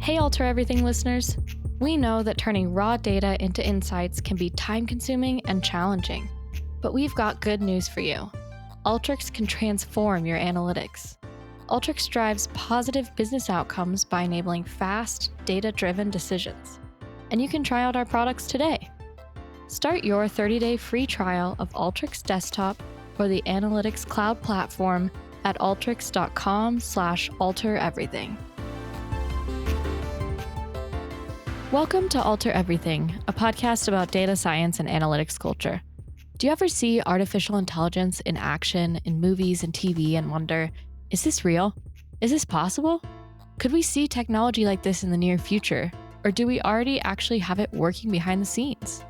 Hey, Alter Everything listeners. We know that turning raw data into insights can be time consuming and challenging. But we've got good news for you. Alteryx can transform your analytics. Alteryx drives positive business outcomes by enabling fast, data driven decisions. And you can try out our products today. Start your 30-day free trial of Alteryx Desktop or the Analytics Cloud platform at alteryx.com/altereverything. Welcome to Alter Everything, a podcast about data science and analytics culture. Do you ever see artificial intelligence in action in movies and TV and wonder, is this real? Is this possible? Could we see technology like this in the near future? Or do we already actually have it working behind the scenes?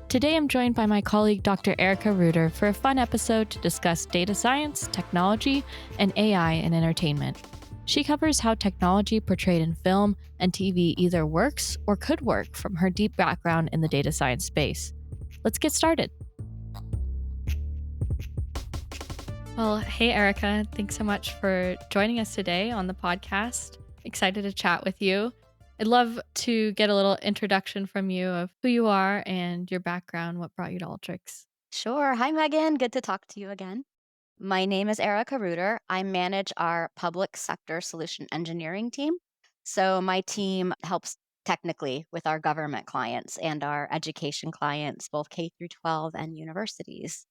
Today I'm joined by my colleague Dr. Erica Reuter for a fun episode to discuss data science, technology, and AI in entertainment. She covers how technology portrayed in film and TV either works or could work from her deep background in the data science space. Let's get started. Well, hey, Erica, thanks so much for joining us today on the podcast. Excited to chat with you. I'd love to get a little introduction from you of who you are and your background, what brought you to Alteryx. Sure. Hi, Megan. Good to talk to you again. My name is Erica Reuter. I manage our public sector solution engineering team. So my team helps technically with our government clients and our education clients, both K through 12 and universities.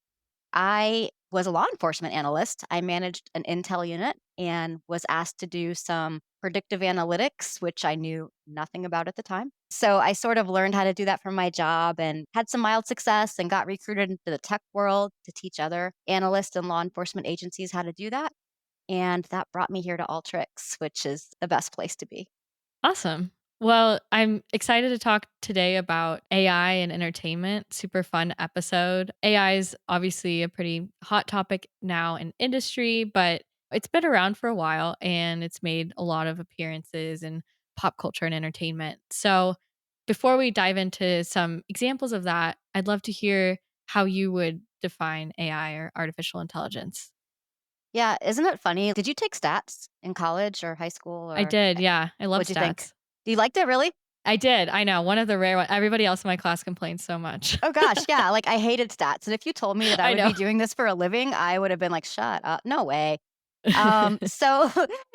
I was a law enforcement analyst. I managed an intel unit and was asked to do some predictive analytics, which I knew nothing about at the time. So I sort of learned how to do that from my job and had some mild success and got recruited into the tech world to teach other analysts and law enforcement agencies how to do that. And that brought me here to Alteryx, which is the best place to be. Awesome. Well, I'm excited to talk today about AI and entertainment. Super fun episode. AI is obviously a pretty hot topic now in industry, but it's been around for a while and it's made a lot of appearances in pop culture and entertainment. So, before we dive into some examples of that, I'd love to hear how you would define AI or artificial intelligence. Yeah, isn't it funny? Did you take stats in college or high school I or did, yeah. I love what'd you think? stats. You liked it really? I did. I know. One of the rare one. Everybody else in my class complains so much. Oh gosh, yeah, like, I hated stats, and if you told me that I I would know. be doing this for a living, I would have been like, "Shut up, no way." So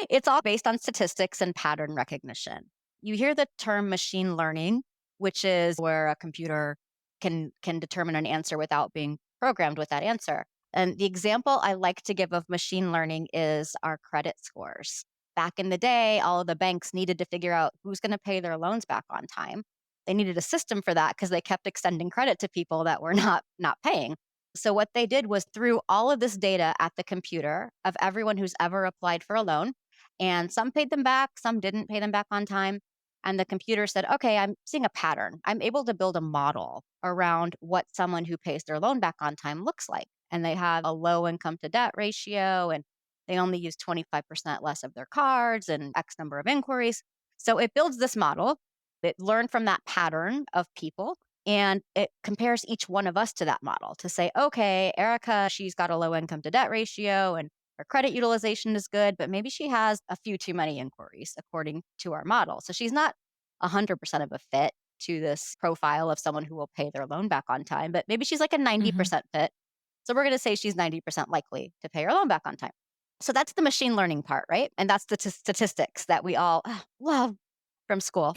it's all based on statistics and pattern recognition. You hear the term machine learning, which is where a computer can determine an answer without being programmed with that answer. And the example I like to give of machine learning is our credit scores. Back in the day, all of the banks needed to figure out who's going to pay their loans back on time. They needed a system for that because they kept extending credit to people that were not paying. So what they did was threw all of this data at the computer of everyone who's ever applied for a loan, and some paid them back, some didn't pay them back on time. And the computer said, "Okay, I'm seeing a pattern. I'm able to build a model around what someone who pays their loan back on time looks like." And they have a low income to debt ratio, and they only use 25% less of their cards and X number of inquiries. So it builds this model. It learned from that pattern of people and it compares each one of us to that model to say, okay, Erica, she's got a low income to debt ratio and her credit utilization is good, but maybe she has a few too many inquiries according to our model. So she's not 100% of a fit to this profile of someone who will pay their loan back on time, but maybe she's like a Mhm. 90% fit. So we're going to say she's 90% likely to pay her loan back on time. So that's the machine learning part, right? And that's the statistics that we all love from school.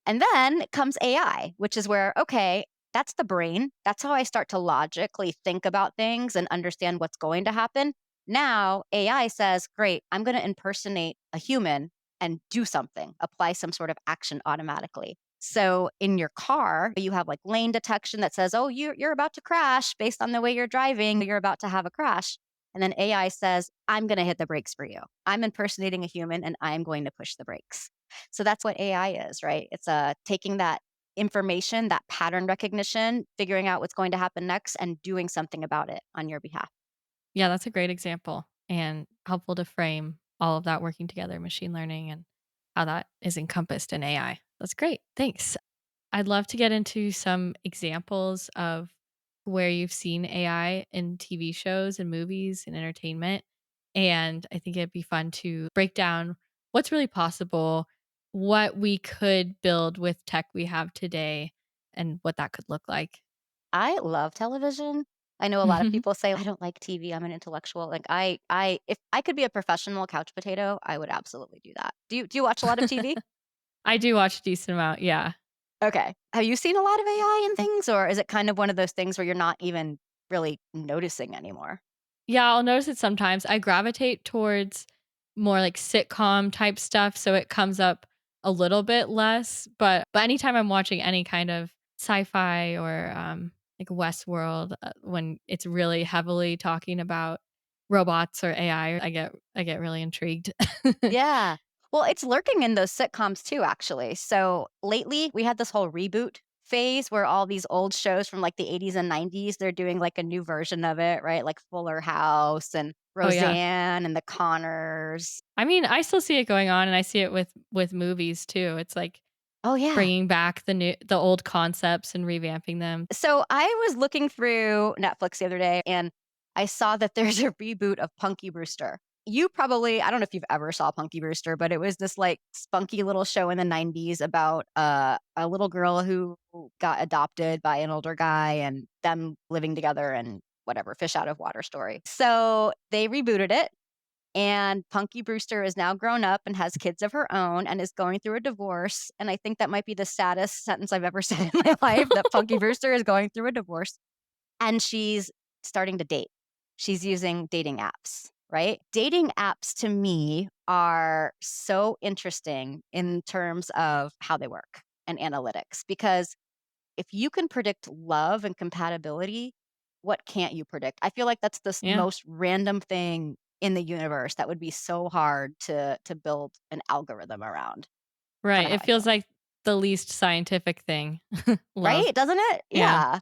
And then comes AI, which is where, okay, that's the brain. That's how I start to logically think about things and understand what's going to happen. Now, AI says, great, I'm going to impersonate a human and do something, apply some sort of action automatically. So in your car, you have like lane detection that says, oh, you're about to crash based on the way you're driving. You're about to have a crash. And then AI says, I'm going to hit the brakes for you. I'm impersonating a human and I'm going to push the brakes. So that's what AI is, right? It's taking that information, that pattern recognition, figuring out what's going to happen next, and doing something about it on your behalf. Yeah, that's a great example and helpful to frame all of that working together, machine learning and how that is encompassed in AI. That's great. Thanks. I'd love to get into some examples of where you've seen AI in TV shows and movies and entertainment. And I think it'd be fun to break down what's really possible, what we could build with tech we have today and what that could look like. I love television. I know a lot of people say, "I don't like TV, I'm an intellectual." Like, if I could be a professional couch potato, I would absolutely do that. Do you watch a lot of TV? I do watch a decent amount, yeah. Okay. Have you seen a lot of AI and things, or is it kind of one of those things where you're not even really noticing anymore? Yeah, I'll notice it sometimes. I gravitate towards more like sitcom type stuff, so it comes up a little bit less, but anytime I'm watching any kind of sci-fi or like Westworld, when it's really heavily talking about robots or AI, I get really intrigued. Yeah. Well, it's lurking in those sitcoms too, actually. So lately, we had this whole reboot phase where all these old shows from like the 80s and 90s, they're doing like a new version of it, right? Like Fuller House and Oh yeah. Roseanne and the Connors. I mean, I still see it going on and I see it with movies too. It's like Oh, yeah. bringing back the old concepts and revamping them. So I was looking through Netflix the other day and I saw that there's a reboot of Punky Brewster. You probably, I don't know if you've ever saw Punky Brewster, but it was this like spunky little show in the 90s about a little girl who got adopted by an older guy and them living together and whatever, fish out of water story. So they rebooted it. And Punky Brewster is now grown up and has kids of her own and is going through a divorce. And I think that might be the saddest sentence I've ever said in my life, that Punky Brewster is going through a divorce and she's starting to date. She's using dating apps, right? Dating apps to me are so interesting in terms of how they work and analytics, because if you can predict love and compatibility, what can't you predict? I feel like that's the Yeah. most random thing in the universe that would be so hard to build an algorithm around. Kind Right, of how it I feel, feels like the least scientific thing. Love. right? Doesn't it? Yeah. Yeah.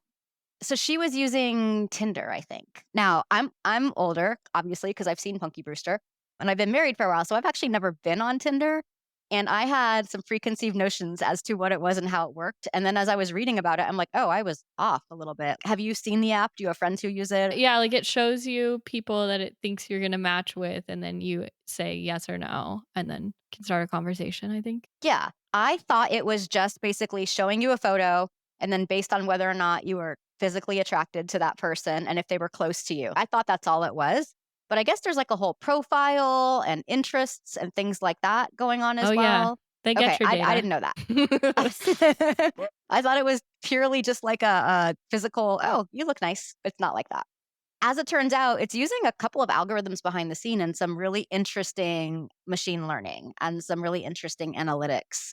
So she was using Tinder, I think. Now, I'm older, obviously, because I've seen Punky Brewster, and I've been married for a while, so I've actually never been on Tinder, and I had some preconceived notions as to what it was and how it worked, and then as I was reading about it, I'm like, "Oh, I was off a little bit." Have you seen the app? Do you have friends who use it? Yeah, like, it shows you people that it thinks you're gonna match with, and then you say yes or no, and then can start a conversation, I think. Yeah. I thought it was just basically showing you a photo, and then based on whether or not you were physically attracted to that person and if they were close to you. I thought that's all it was. But I guess there's like a whole profile and interests and things like that going on Oh, as yeah. well. They Okay, get your I data. didn't know that. I thought it was purely just like a physical, oh, you look nice. It's not like that. As it turns out, it's using a couple of algorithms behind the scene and some really interesting machine learning and some really interesting analytics.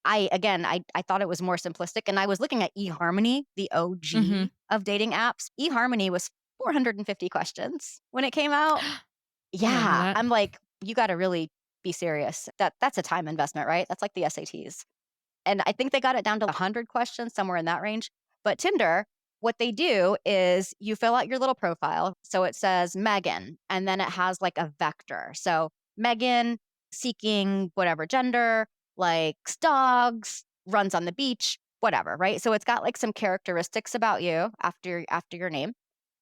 I thought it was more simplistic, and I was looking at eHarmony, the Mhm. OG of dating apps. eHarmony was 450 questions when it came out. I didn't know Yeah, that. I'm like, you gotta really be serious. That's a time investment, right? That's like the SATs. And I think they got it down to 100 questions, somewhere in that range. But Tinder, what they do is you fill out your little profile. So it says Megan, and then it has like a vector. So Megan, seeking whatever gender, likes dogs, runs on the beach, whatever, right? So it's got like some characteristics about you after your name.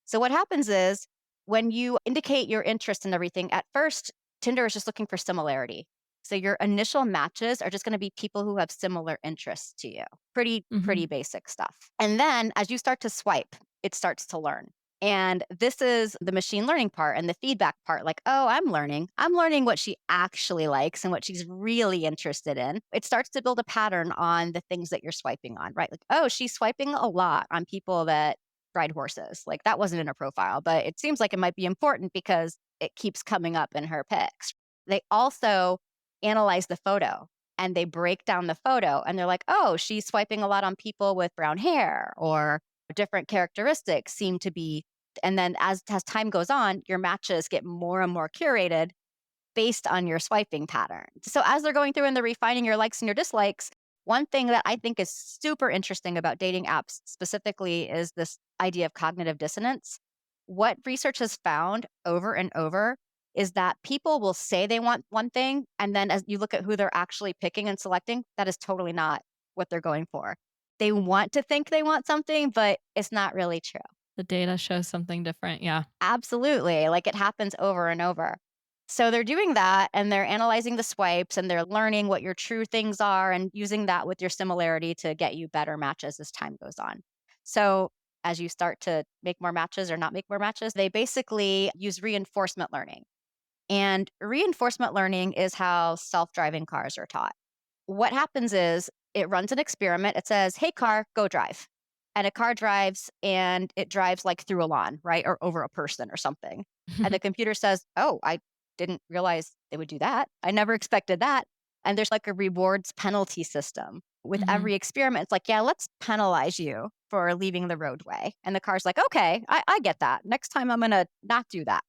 So what happens is when you indicate your interest in everything, at first, Tinder is just looking for similarity. So your initial matches are just going to be people who have similar interests to you. Pretty Mhm. basic stuff. And then as you start to swipe, it starts to learn. And this is the machine learning part and the feedback part. Like, oh, I'm learning. I'm learning what she actually likes and what she's really interested in. It starts to build a pattern on the things that you're swiping on, right? Like, oh, she's swiping a lot on people that ride horses. Like that wasn't in her profile, but it seems like it might be important because it keeps coming up in her pics. They also analyze the photo and they break down the photo and they're like, oh, she's swiping a lot on people with brown hair or different characteristics seem to be. And then as time goes on, your matches get more and more curated based on your swiping pattern. So as they're going through and they're refining your likes and your dislikes, one thing that I think is super interesting about dating apps specifically is this idea of cognitive dissonance. What research has found over and over is that people will say they want one thing, and then as you look at who they're actually picking and selecting, that is totally not what they're going for. They want to think they want something, but it's not really true. The data shows something different, yeah. Absolutely. Like it happens over and over. So they're doing that and they're analyzing the swipes and they're learning what your true things are and using that with your similarity to get you better matches as time goes on. So as you start to make more matches or not make more matches, they basically use reinforcement learning. And reinforcement learning is how self driving cars are taught. What happens is it runs an experiment. It says, hey, car, go drive. And a car drives and it drives like through a lawn, right? Or over a person or something. And the computer says, oh, I didn't realize they would do that. I never expected that. And there's like a rewards penalty system. With Mhm. every experiment, it's like, yeah, let's penalize you for leaving the roadway. And the car's like, okay, I get that. Next time I'm going to not do that.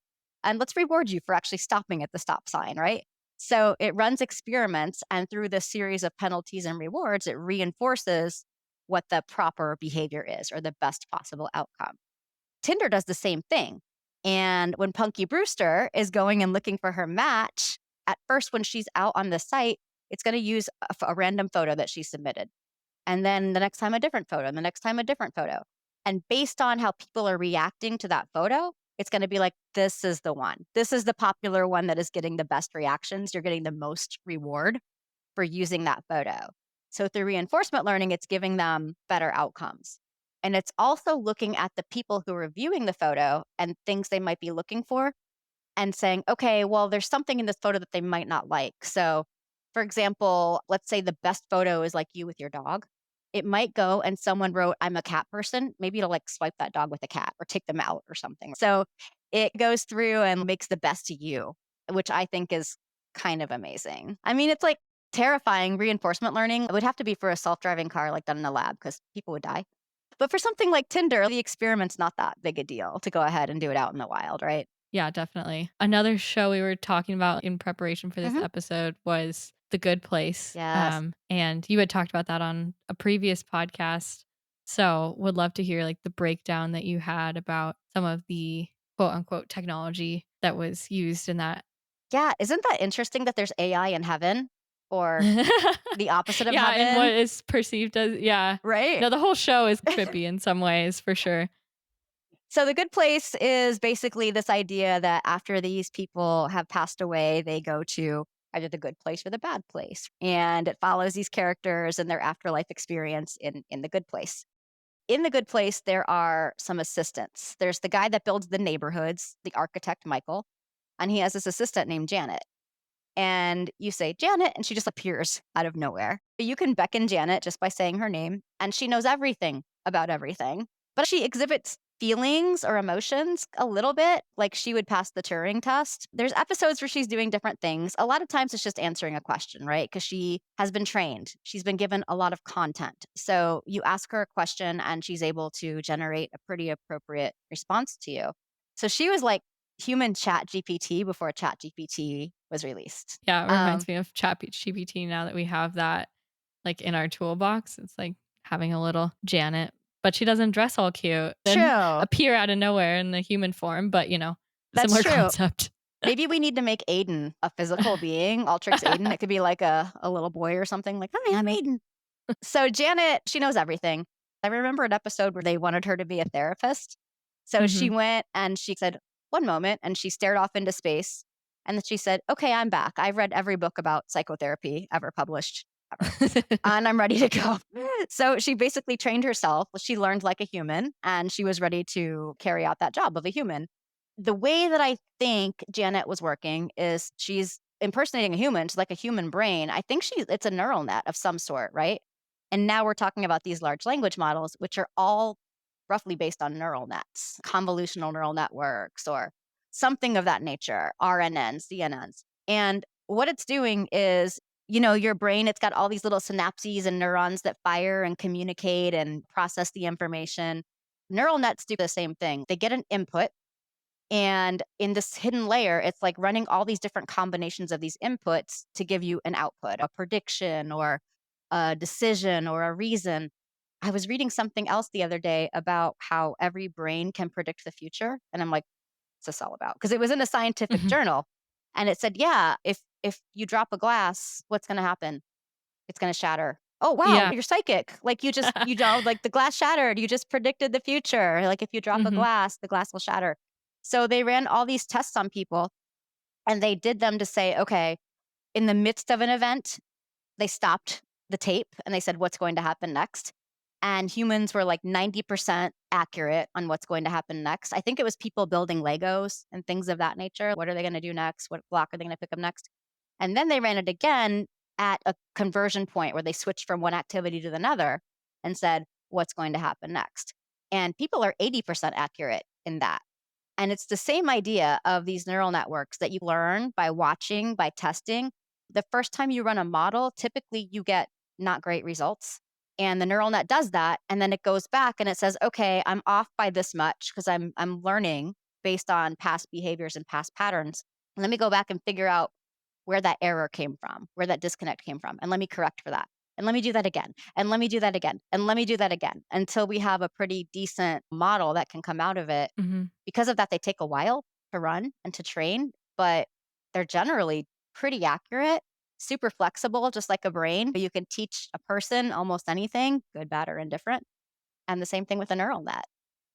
And let's reward you for actually stopping at the stop sign, right? So it runs experiments, and through this series of penalties and rewards, it reinforces what the proper behavior is or the best possible outcome. Tinder does the same thing. And when Punky Brewster is going and looking for her match, at first, when she's out on the site, it's going to use a random photo that she submitted. And then the next time, a different photo, and the next time, a different photo. And based on how people are reacting to that photo, it's going to be like, this is the one. This is the popular one that is getting the best reactions. You're getting the most reward for using that photo. So through reinforcement learning, it's giving them better outcomes. And it's also looking at the people who are viewing the photo and things they might be looking for and saying, okay, well, there's something in this photo that they might not like. So, for example, let's say the best photo is like you with your dog. It might go and someone wrote, I'm a cat person. Maybe it'll like swipe that dog with a cat or take them out or something. So it goes through and makes the best of you, which I think is kind of amazing. I mean, it's like terrifying reinforcement learning. It would have to be for a self driving car like done in a lab because people would die. But for something like Tinder, the experiment's not that big a deal to go ahead and do it out in the wild, right? Yeah, definitely. Another show we were talking about in preparation for this Hmm. episode was The Good Place. Yes. And you had talked about that on a previous podcast. So would love to hear like the breakdown that you had about some of the quote unquote technology that was used in that. Yeah, isn't that interesting that there's AI in heaven or the opposite of Yeah, and what heaven, is perceived as yeah. right? No, the whole show is trippy in some ways for sure. So the good place is basically this idea that after these people have passed away, they go to either the good place or the bad place. And it follows these characters and their afterlife experience in the good place. In the good place, there are some assistants. There's the guy that builds the neighborhoods, the architect Michael, and he has this assistant named Janet. And you say, Janet, and she just appears out of nowhere. But you can beckon Janet just by saying her name, and she knows everything about everything. But she exhibits feelings or emotions a little bit, like she would pass the Turing test. There's episodes where she's doing different things. A lot of times it's just answering a question, right? Because she has been trained, she's been given a lot of content. So you ask her a question, and she's able to generate a pretty appropriate response to you. So she was like human chat GPT before chat GPT was released. Yeah, it reminds me of ChatGPT now that we have that, like, in our toolbox. It's like having a little Janet, but she doesn't dress all cute, then True. appear out of nowhere in the human form, but, That's similar true. concept. Maybe we need to make Aiden a physical being, Alteryx Aiden. It could be like a little boy or something like, hi, I'm Aiden. So Janet, she knows everything. I remember an episode where they wanted her to be a therapist. So she Mhm. went and she said, one moment, and she stared off into space. And then she said, okay, I'm back. I've read every book about psychotherapy ever published, ever. And I'm ready to go. So she basically trained herself. She learned like a human and she was ready to carry out that job of a human. The way that I think Janet was working is she's impersonating a human. She's like a human brain. I think it's a neural net of some sort, right? And now we're talking about these large language models, which are all roughly based on neural nets, convolutional neural networks, or something of that nature, RNNs, CNNs. And what it's doing is, your brain, it's got all these little synapses and neurons that fire and communicate and process the information. Neural nets do the same thing. They get an input, and in this hidden layer, it's like running all these different combinations of these inputs to give you an output, a prediction or a decision or a reason. I was reading something else the other day about how every brain can predict the future. And I'm like, what's this all about? Because it was in a scientific Mhm. journal. And it said, yeah, if you drop a glass, what's gonna happen? It's gonna shatter. Oh wow, Yeah. you're psychic. Like like the glass shattered. You just predicted the future. Like if you drop a Mhm. glass, the glass will shatter. So they ran all these tests on people And they did them to say, okay, in the midst of an event, they stopped the tape and they said, what's going to happen next? And humans were like 90% accurate on what's going to happen next. I think it was people building Legos and things of that nature. What are they going to do next? What block are they going to pick up next? And then they ran it again at a conversion point where they switched from one activity to another and said, what's going to happen next? And people are 80% accurate in that. And it's the same idea of these neural networks that you learn by watching, by testing. The first time you run a model, typically you get not great results. And the neural net does that. And then it goes back and it says, okay, I'm off by this much because I'm learning based on past behaviors and past patterns. Let me go back and figure out where that error came from, where that disconnect came from. And let me correct for that. And let me do that again. And let me do that again. And let me do that again until we have a pretty decent model that can come out of it. Hmm. Because of that, they take a while to run and to train, but they're generally pretty accurate, super flexible, just like a brain. You can teach a person almost anything, good, bad, or indifferent. And the same thing with a neural net.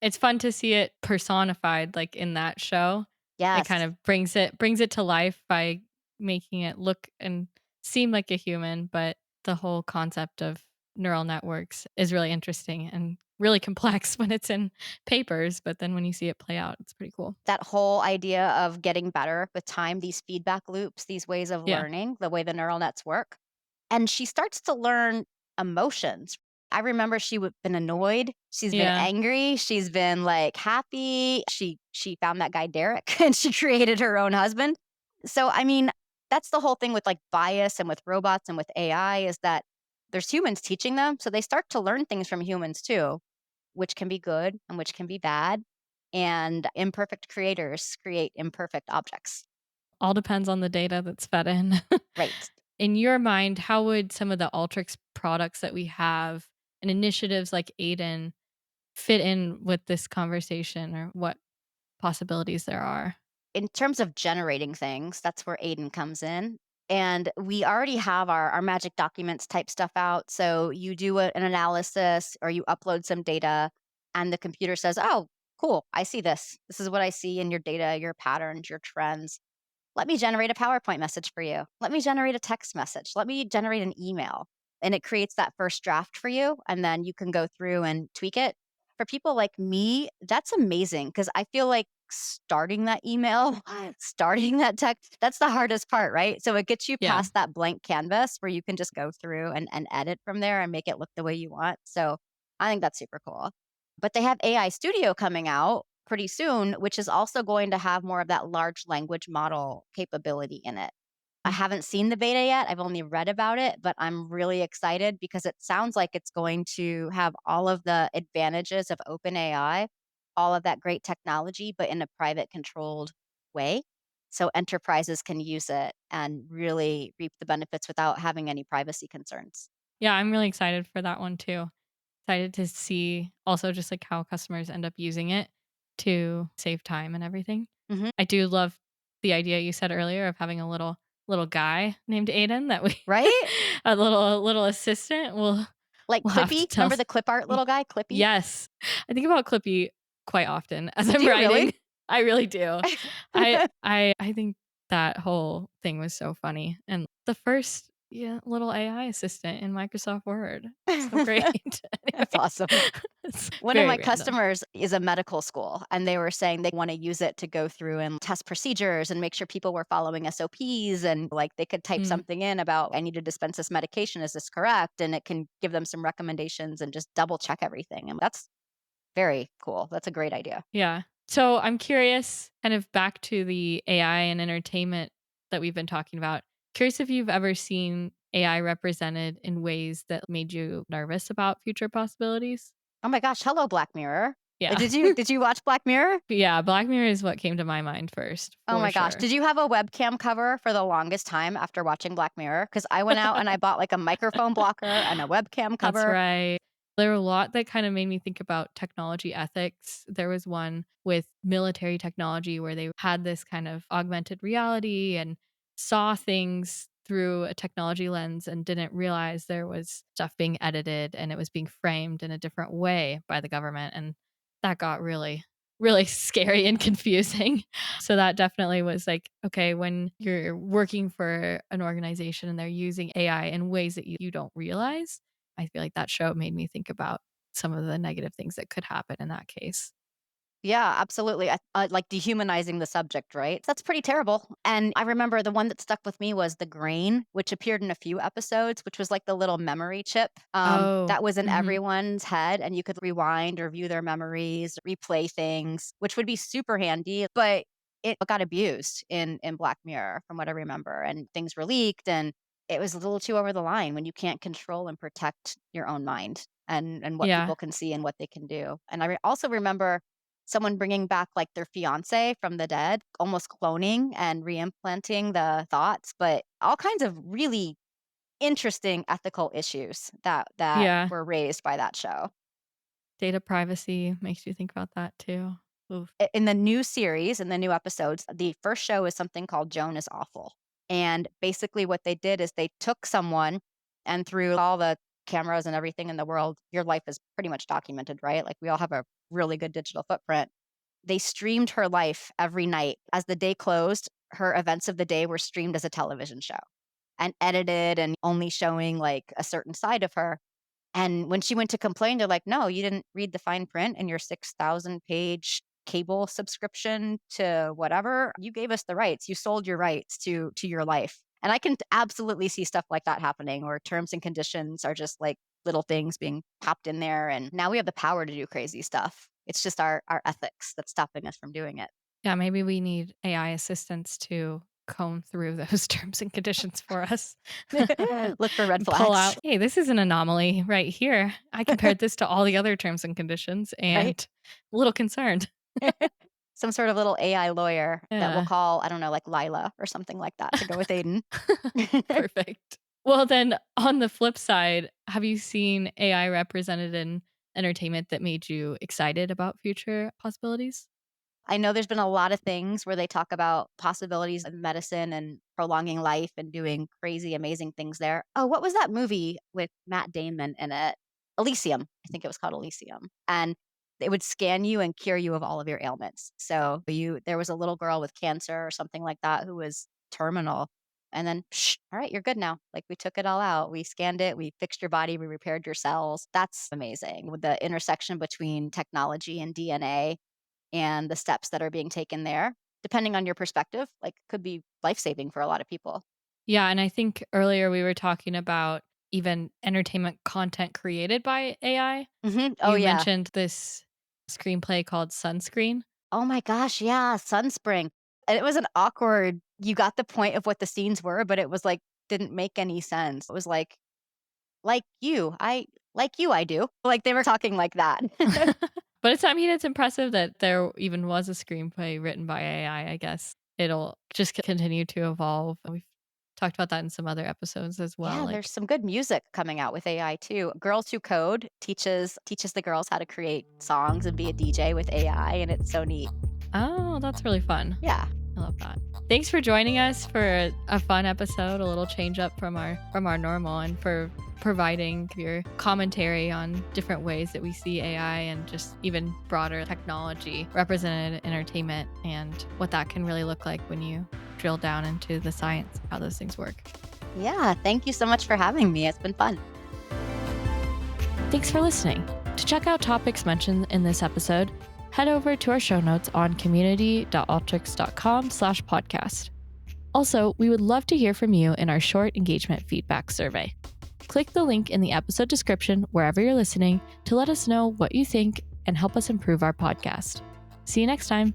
It's fun to see it personified like in that show. It kind Yes, of brings it to life by making it look and seem like a human, but the whole concept of neural networks is really interesting and really complex when it's in papers, but then when you see it play out, it's pretty cool. that whole idea of getting better with time, these feedback loops, these ways of Yeah. learning, the way the neural nets work. And she starts to learn emotions. I remember she would been annoyed, she's been Yeah. angry, she's been, like, happy. She found that guy Derek, and she created her own husband. So, I mean, that's the whole thing with, like, bias and with robots and with AI is that there's humans teaching them, so they start to learn things from humans too, which can be good and which can be bad, and imperfect creators create imperfect objects. All depends on the data that's fed in. Right. In your mind, how would some of the Alteryx products that we have and initiatives like Aiden fit in with this conversation or what possibilities there are? In terms of generating things, that's where Aiden comes in. And we already have our magic documents type stuff out. So you do an analysis or you upload some data, and the computer says, oh, cool, I see this. This is what I see in your data, your patterns, your trends. Let me generate a PowerPoint message for you. Let me generate a text message. Let me generate an email. And it creates that first draft for you. And then you can go through and tweak it. For people like me, that's amazing because I feel like starting that email, starting that text, that's the hardest part, right? So it gets you Yeah. past that blank canvas where you can just go through and edit from there and make it look the way you want. So I think that's super cool. But they have AI Studio coming out pretty soon, which is also going to have more of that large language model capability in it. I Mm. haven't seen the beta yet. I've only read about it, but I'm really excited because it sounds like it's going to have all of the advantages of OpenAI, all of that great technology, but in a private controlled way. So enterprises can use it and really reap the benefits without having any privacy concerns. Yeah, I'm really excited for that one too. Excited to see also just like how customers end up using it to save time and everything. Mhm. I do love the idea you said earlier of having a little guy named Aiden that we Right? a little assistant Like we'll have to Clippy. tell Remember the clip art y little guy, Clippy? yes. I think about Clippy quite often as I'm Do you really? writing. I really do. I think that whole thing was so funny, and the first, yeah, little AI assistant in Microsoft Word. So great. That's Anyway, awesome. it's One of very my random. customers is a medical school, and they were saying they wanna use it to go through and test procedures and make sure people were following SOPs and, like, they could type Mm, something in about, "I need to dispense this medication, is this correct?" And it can give them some recommendations and just double check everything, and that's very cool. That's a great idea. yeah. So I'm curious, kind of back to the AI and entertainment that we've been talking about. Curious if you've ever seen AI represented in ways that made you nervous about future possibilities? Oh my gosh, hello, Black Mirror. Yeah. Did you watch Black Mirror? Yeah, Black Mirror is what came to my mind first, Oh for my gosh. sure. Did you have a webcam cover for the longest time after watching Black Mirror? Because I went out and I bought like a microphone blocker and a webcam That's cover. right. There were a lot that kind of made me think about technology ethics. There was one with military technology where they had this kind of augmented reality and saw things through a technology lens and didn't realize there was stuff being edited and it was being framed in a different way by the government. And that got really, really scary and confusing. So that definitely was like, okay, when you're working for an organization and they're using AI in ways that you don't realize, I feel like that show made me think about some of the negative things that could happen in that case. Yeah, absolutely. Like dehumanizing the subject, right? That's pretty terrible. And I remember the one that stuck with me was The Grain, which appeared in a few episodes, which was like the little memory chip Oh, that was in mhm. everyone's head. And you could rewind or view their memories, replay things, which would be super handy. But it got abused in Black Mirror, from what I remember. And things were leaked. And it was a little too over the line when you can't control and protect your own mind and what Yeah. people can see and what they can do. And also remember someone bringing back, like, their fiance from the dead, almost cloning and reimplanting the thoughts, but all kinds of really interesting ethical issues that Yeah. were raised by that show. Data privacy makes you think about that too. Oof. In the new series, in the new episodes, the first show is something called Joan is Awful, and basically what they did is they took someone and through all the cameras and everything in the world, your life is pretty much documented, right? Like, we all have a really good digital footprint. They streamed her life every night. As the day closed, her events of the day were streamed as a television show and edited and only showing, like, a certain side of her. And when she went to complain, they're like, "No, you didn't read the fine print in your 6,000 page cable subscription to whatever. You gave us the rights. You sold your rights to your life." And I can absolutely see stuff like that happening, where terms and conditions are just like little things being popped in there. And now we have the power to do crazy stuff. It's just our ethics that's stopping us from doing it. Yeah, maybe we need AI assistants to comb through those terms and conditions for us. Look for red And pull flags, out, hey, this is an anomaly right here. I compared this to all the other terms and conditions right? and a little concerned. Some sort of little AI lawyer that we'll Yeah. call, I don't know, like Lila or something like that to go with Aiden. Perfect. Well, then on the flip side, have you seen AI represented in entertainment that made you excited about future possibilities? I know there's been a lot of things where they talk about possibilities of medicine and prolonging life and doing crazy, amazing things there. Oh, what was that movie with Matt Damon in it? Elysium. I think it was called Elysium. And it would scan you and cure you of all of your ailments. So there was a little girl with cancer or something like that who was terminal. And then, psh, all right, you're good now. Like, we took it all out. We scanned it. We fixed your body. We repaired your cells. That's amazing. With the intersection between technology and DNA, and the steps that are being taken there, depending on your perspective, like, could be life-saving for a lot of people. Yeah, and I think earlier we were talking about even entertainment content created by AI. Mhm. Oh, You yeah. mentioned this screenplay called Sunscreen. Oh my gosh, yeah, Sunspring. And it was an awkward you got the point of what the scenes were, but it was, like, didn't make any sense. It was like you, I do." Like, they were talking like that. But it's I mean, it's impressive that there even was a screenplay written by AI, I guess. It'll just continue to evolve. We've talked about that in some other episodes as well, Yeah, there's like, some good music coming out with AI too. Girls Who Code teaches the girls how to create songs and be a DJ with AI, and it's so neat. "Oh, that's really fun." Yeah. I love that. Thanks for joining us for a fun episode, a little change up from our normal, and for providing your commentary on different ways that we see AI and just even broader technology represented in entertainment and what that can really look like when you drill down into the science of how those things work. Yeah, thank you so much for having me. It's been fun. Thanks for listening. To check out topics mentioned in this episode, head over to our show notes on community.alteryx.com/podcast. Also, we would love to hear from you in our short engagement feedback survey. Click the link in the episode description wherever you're listening to let us know what you think and help us improve our podcast. See you next time.